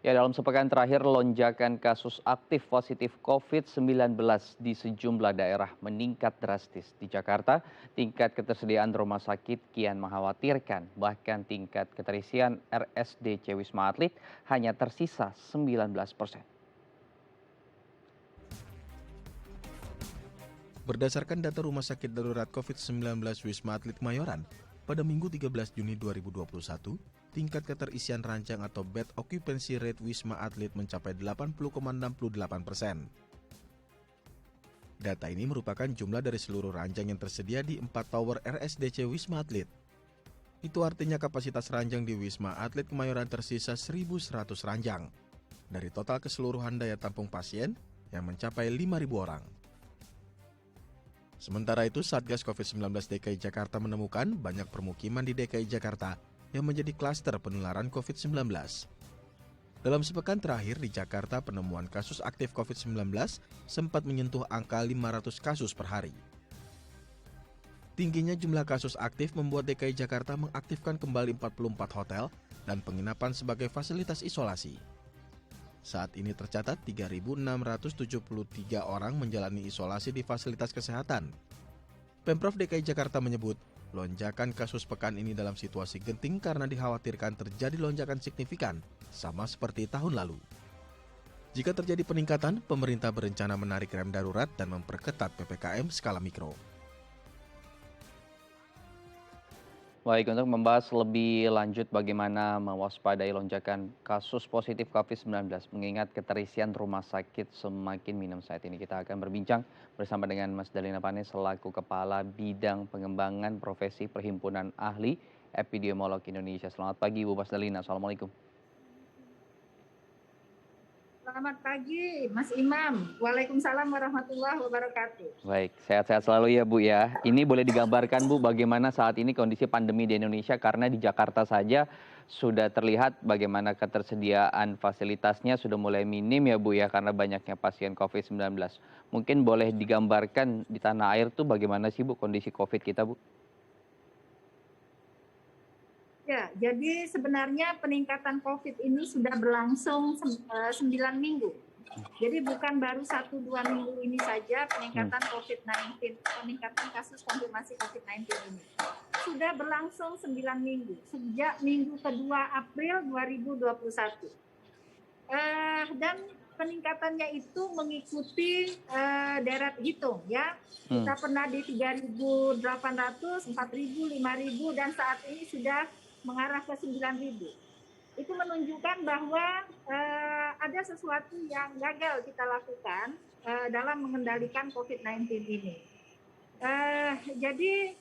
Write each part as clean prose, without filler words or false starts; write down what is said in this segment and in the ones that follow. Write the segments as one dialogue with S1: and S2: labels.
S1: Ya, dalam sepekan terakhir, lonjakan kasus aktif positif COVID-19 di sejumlah daerah meningkat drastis. Di Jakarta, tingkat ketersediaan rumah sakit kian mengkhawatirkan. Bahkan tingkat keterisian RSDC Wisma Atlet hanya tersisa 19%.
S2: Berdasarkan data Rumah Sakit Darurat COVID-19 Wisma Atlet Kemayoran, pada Minggu 13 Juni 2021, tingkat keterisian ranjang atau bed occupancy rate Wisma Atlet mencapai 80,68%. Data ini merupakan jumlah dari seluruh ranjang yang tersedia di 4 tower RSDC Wisma Atlet. Itu artinya kapasitas ranjang di Wisma Atlet Kemayoran tersisa 1.100 ranjang dari total keseluruhan daya tampung pasien yang mencapai 5.000 orang. Sementara itu, Satgas COVID-19 DKI Jakarta menemukan banyak permukiman di DKI Jakarta yang menjadi klaster penularan COVID-19. Dalam sepekan terakhir di Jakarta, penemuan kasus aktif COVID-19 sempat menyentuh angka 500 kasus per hari. Tingginya jumlah kasus aktif membuat DKI Jakarta mengaktifkan kembali 44 hotel dan penginapan sebagai fasilitas isolasi. Saat ini tercatat 3.673 orang menjalani isolasi di fasilitas kesehatan. Pemprov DKI Jakarta menyebut, lonjakan kasus pekan ini dalam situasi genting karena dikhawatirkan terjadi lonjakan signifikan, sama seperti tahun lalu. Jika terjadi peningkatan, pemerintah berencana menarik rem darurat dan memperketat PPKM skala mikro.
S1: Baik, untuk membahas lebih lanjut bagaimana mewaspadai lonjakan kasus positif COVID-19 mengingat keterisian rumah sakit semakin minim saat ini. Kita akan berbincang bersama dengan Mas Dalina Pane selaku Kepala Bidang Pengembangan Profesi Perhimpunan Ahli Epidemiolog Indonesia. Selamat pagi Bu Mas Dalina, Assalamualaikum.
S3: Selamat pagi, Mas Imam. Waalaikumsalam warahmatullahi wabarakatuh.
S1: Baik, sehat-sehat selalu ya Bu ya. Ini boleh digambarkan Bu bagaimana saat ini kondisi pandemi di Indonesia karena di Jakarta saja sudah terlihat bagaimana ketersediaan fasilitasnya sudah mulai minim ya Bu ya karena banyaknya pasien COVID-19. Mungkin boleh digambarkan di tanah air tuh bagaimana sih Bu kondisi COVID kita Bu?
S3: Ya, jadi sebenarnya peningkatan COVID ini sudah berlangsung 9 minggu. Jadi bukan baru 1-2 minggu ini saja peningkatan COVID-19, peningkatan kasus konfirmasi COVID-19 ini. Sudah berlangsung 9 minggu, sejak minggu kedua April 2021. Dan peningkatannya itu mengikuti deret hitung ya. Kita pernah di 3.800, 4.000, 5.000 dan saat ini sudah mengarah ke 9.000. Itu menunjukkan bahwa ada sesuatu yang gagal kita lakukan dalam mengendalikan COVID-19 ini. Jadi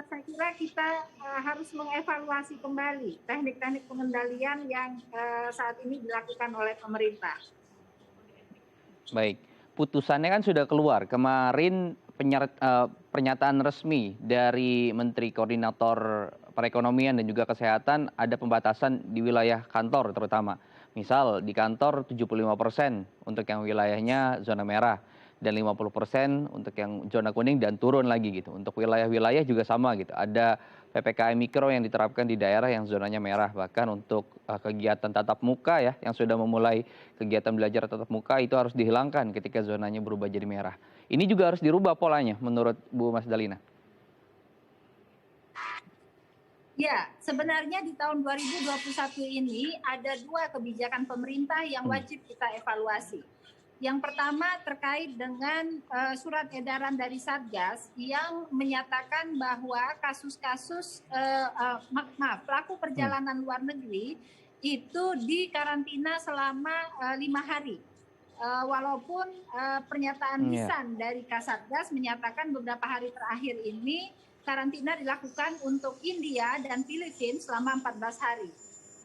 S3: saya kira kita harus mengevaluasi kembali teknik-teknik pengendalian yang saat ini dilakukan oleh pemerintah.
S1: Baik, putusannya kan sudah keluar. Kemarin pernyataan resmi dari Menteri Koordinator Perekonomian dan juga Kesehatan ada pembatasan di wilayah kantor terutama. Misal di kantor 75% untuk yang wilayahnya zona merah dan 50% untuk yang zona kuning dan turun lagi gitu. Untuk wilayah-wilayah juga sama gitu. Ada PPKM mikro yang diterapkan di daerah yang zonanya merah. Bahkan untuk kegiatan tatap muka ya yang sudah memulai kegiatan belajar tatap muka itu harus dihilangkan ketika zonanya berubah jadi merah. Ini juga harus dirubah polanya menurut Bu Mas Dalina.
S3: Ya, sebenarnya di tahun 2021 ini ada 2 kebijakan pemerintah yang wajib kita evaluasi. Yang pertama terkait dengan surat edaran dari Satgas yang menyatakan bahwa kasus-kasus pelaku perjalanan luar negeri itu dikarantina selama 5 hari. Walaupun pernyataan lisan dari Kasatgas menyatakan beberapa hari terakhir ini karantina dilakukan untuk India dan Filipina selama 14 hari.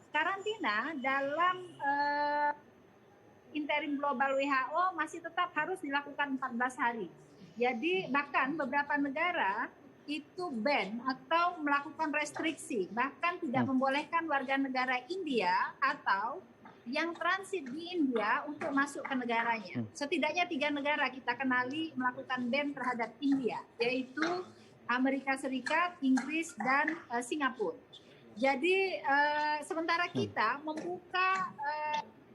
S3: Karantina dalam interim global WHO masih tetap harus dilakukan 14 hari. Jadi bahkan beberapa negara itu ban atau melakukan restriksi, bahkan tidak membolehkan warga negara India atau yang transit di India untuk masuk ke negaranya. Setidaknya 3 negara kita kenali melakukan ban terhadap India, yaitu Amerika Serikat, Inggris, dan Singapura. Jadi sementara kita membuka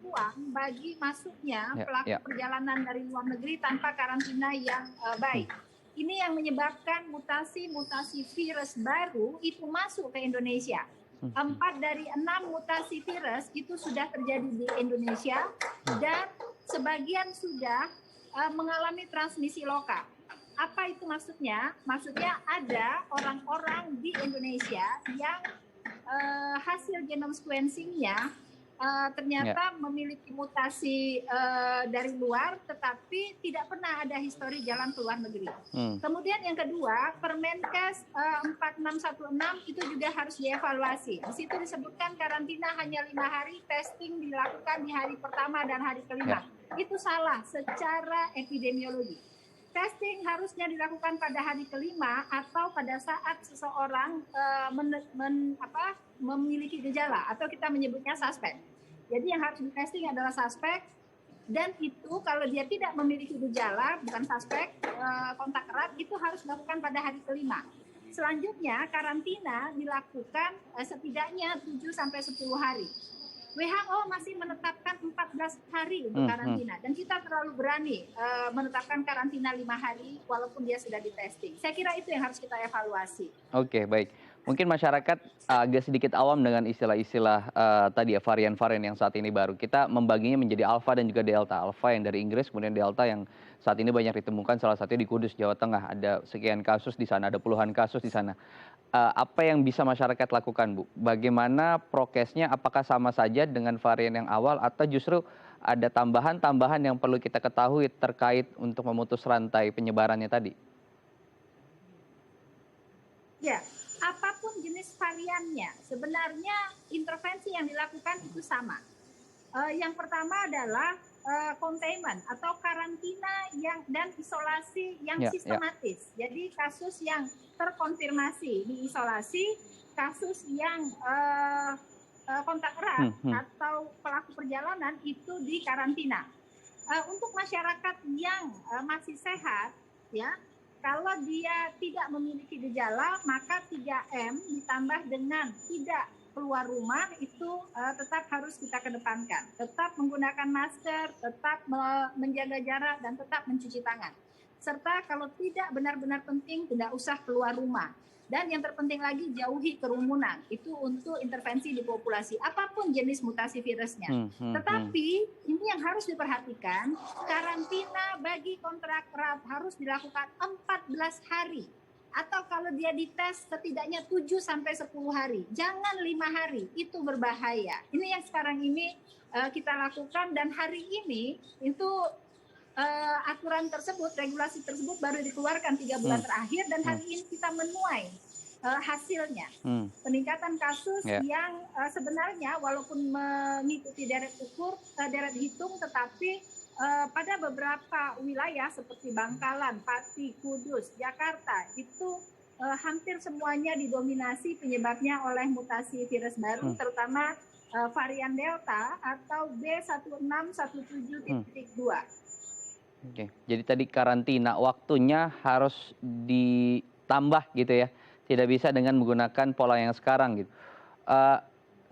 S3: ruang bagi masuknya
S1: Ya,
S3: pelaku
S1: ya.
S3: perjalanan dari luar negeri tanpa karantina yang baik. Ini yang menyebabkan mutasi-mutasi virus baru itu masuk ke Indonesia. 4 dari 6 mutasi virus itu sudah terjadi di Indonesia dan sebagian sudah mengalami transmisi lokal. Apa itu maksudnya? Maksudnya ada orang-orang di Indonesia yang hasil genome sequencing-nya ternyata memiliki mutasi dari luar, tetapi tidak pernah ada histori jalan ke luar negeri. Kemudian yang kedua, Permenkes 4616 itu juga harus dievaluasi. Di situ disebutkan karantina hanya 5 hari, testing dilakukan di hari pertama dan hari kelima. Itu salah secara epidemiologi. Testing harusnya dilakukan pada hari kelima atau pada saat seseorang memiliki gejala atau kita menyebutnya suspek. Jadi yang harus di testing adalah suspek, dan itu kalau dia tidak memiliki gejala, bukan suspek, kontak erat, itu harus dilakukan pada hari kelima. Selanjutnya karantina dilakukan setidaknya 7-10 hari. WHO masih menetapkan 14 hari untuk karantina, dan kita terlalu berani menetapkan karantina 5 hari walaupun dia sudah di testing. Saya kira itu yang harus kita evaluasi.
S1: Oke, baik. Mungkin masyarakat agak sedikit awam dengan istilah-istilah tadi ya, varian-varian yang saat ini baru. Kita membaginya menjadi alfa dan juga delta. Alfa yang dari Inggris, kemudian delta yang saat ini banyak ditemukan, salah satunya di Kudus, Jawa Tengah. Ada sekian kasus di sana, ada puluhan kasus di sana. Apa yang bisa masyarakat lakukan, Bu? Bagaimana prokesnya? Apakah sama saja dengan varian yang awal atau justru ada tambahan-tambahan yang perlu kita ketahui terkait untuk memutus rantai penyebarannya tadi?
S3: Ya, apapun jenis variannya, sebenarnya intervensi yang dilakukan itu sama. Yang pertama adalah containment atau karantina dan isolasi yang sistematis. Jadi kasus yang terkonfirmasi diisolasi, kasus yang kontak erat atau pelaku perjalanan itu dikarantina. Untuk masyarakat yang masih sehat, ya, kalau dia tidak memiliki gejala, maka 3M ditambah dengan tidak keluar rumah itu tetap harus kita kedepankan. Tetap menggunakan masker, tetap menjaga jarak, dan tetap mencuci tangan. Serta kalau tidak benar-benar penting, tidak usah keluar rumah. Dan yang terpenting lagi, jauhi kerumunan. Itu untuk intervensi di populasi, apapun jenis mutasi virusnya. Tetapi ini yang harus diperhatikan, karantina bagi kontak erat harus dilakukan 14 hari. Atau kalau dia dites setidaknya 7-10 hari. Jangan 5 hari, itu berbahaya. Ini yang sekarang ini kita lakukan, dan hari ini itu aturan tersebut, regulasi tersebut baru dikeluarkan 3 bulan terakhir, dan hari ini kita menuai hasilnya. Peningkatan kasus yang sebenarnya walaupun mengikuti deret hitung, tetapi pada beberapa wilayah seperti Bangkalan, Pati, Kudus, Jakarta itu hampir semuanya didominasi penyebabnya oleh mutasi virus baru, terutama varian Delta atau B1617.2.
S1: Oke, jadi tadi karantina waktunya harus ditambah gitu ya, tidak bisa dengan menggunakan pola yang sekarang gitu.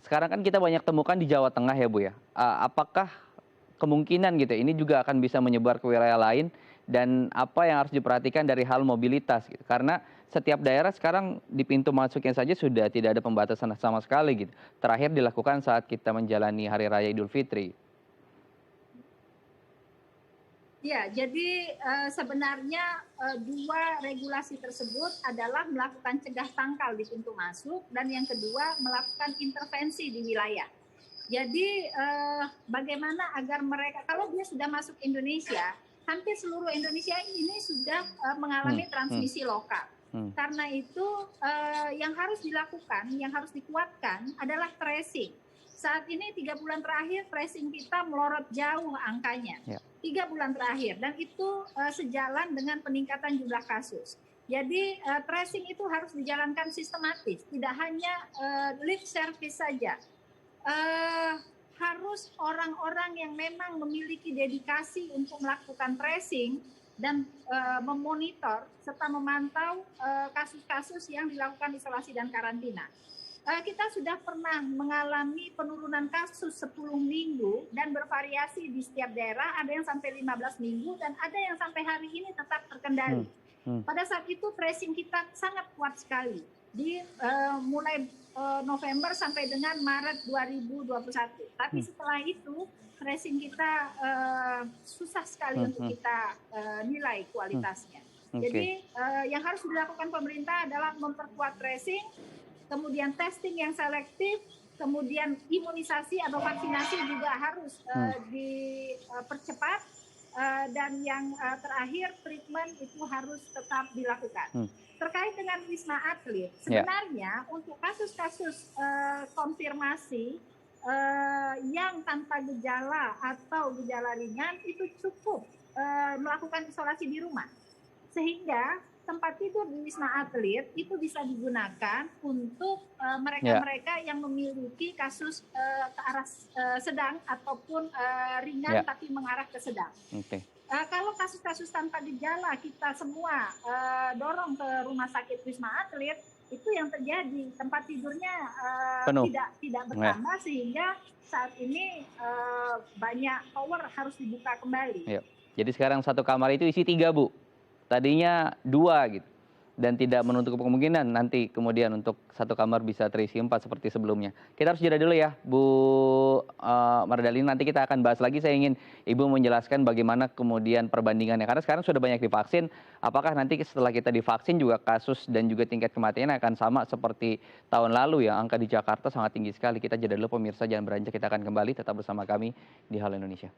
S1: Sekarang kan kita banyak temukan di Jawa Tengah ya, Bu ya. Apakah kemungkinan gitu ini juga akan bisa menyebar ke wilayah lain, dan apa yang harus diperhatikan dari hal mobilitas gitu? Karena setiap daerah sekarang di pintu masuknya saja sudah tidak ada pembatasan sama sekali gitu. Terakhir dilakukan saat kita menjalani Hari Raya Idul Fitri.
S3: Ya, jadi sebenarnya 2 regulasi tersebut adalah melakukan cegah tangkal di pintu masuk, dan yang kedua melakukan intervensi di wilayah. Jadi bagaimana agar mereka, kalau dia sudah masuk Indonesia, hampir seluruh Indonesia ini sudah mengalami transmisi lokal. Karena itu yang harus dilakukan, yang harus dikuatkan adalah tracing. Saat ini 3 bulan terakhir tracing kita melorot jauh angkanya. 3 bulan terakhir, dan itu sejalan dengan peningkatan jumlah kasus. Jadi tracing itu harus dijalankan sistematis, tidak hanya lip service saja. Harus orang-orang yang memang memiliki dedikasi untuk melakukan tracing dan memonitor serta memantau kasus-kasus yang dilakukan isolasi dan karantina. kita sudah pernah mengalami penurunan kasus 10 minggu dan bervariasi di setiap daerah, ada yang sampai 15 minggu dan ada yang sampai hari ini tetap terkendali. Pada saat itu tracing kita sangat kuat sekali, mulai November sampai dengan Maret 2021. Tapi setelah itu tracing kita susah sekali untuk kita nilai kualitasnya. Jadi yang harus dilakukan pemerintah adalah memperkuat tracing, kemudian testing yang selektif, kemudian imunisasi atau vaksinasi juga harus dipercepat, dan yang terakhir treatment itu harus tetap dilakukan. Terkait dengan Wisma Atlet, sebenarnya untuk kasus-kasus konfirmasi yang tanpa gejala atau gejala ringan itu cukup melakukan isolasi di rumah. Sehingga tempat tidur di Wisma Atlet itu bisa digunakan untuk mereka-mereka yang memiliki kasus ke arah sedang ataupun ringan tapi mengarah ke sedang. Kalau kasus-kasus tanpa gejala kita semua dorong ke rumah sakit Wisma Atlet, itu yang terjadi, tempat tidurnya tidak bertambah sehingga saat ini banyak tower harus dibuka kembali.
S1: Jadi sekarang satu kamar itu isi 3, Bu. Tadinya 2 gitu. Dan tidak menutup kemungkinan nanti kemudian untuk satu kamar bisa terisi 4 seperti sebelumnya. Kita harus jeda dulu ya, Bu Mardalina. Nanti kita akan bahas lagi. Saya ingin Ibu menjelaskan bagaimana kemudian perbandingannya. Karena sekarang sudah banyak divaksin. Apakah nanti setelah kita divaksin juga kasus dan juga tingkat kematian akan sama seperti tahun lalu ya? Angka di Jakarta sangat tinggi sekali. Kita jeda dulu pemirsa, jangan beranjak. Kita akan kembali tetap bersama kami di Halo Indonesia.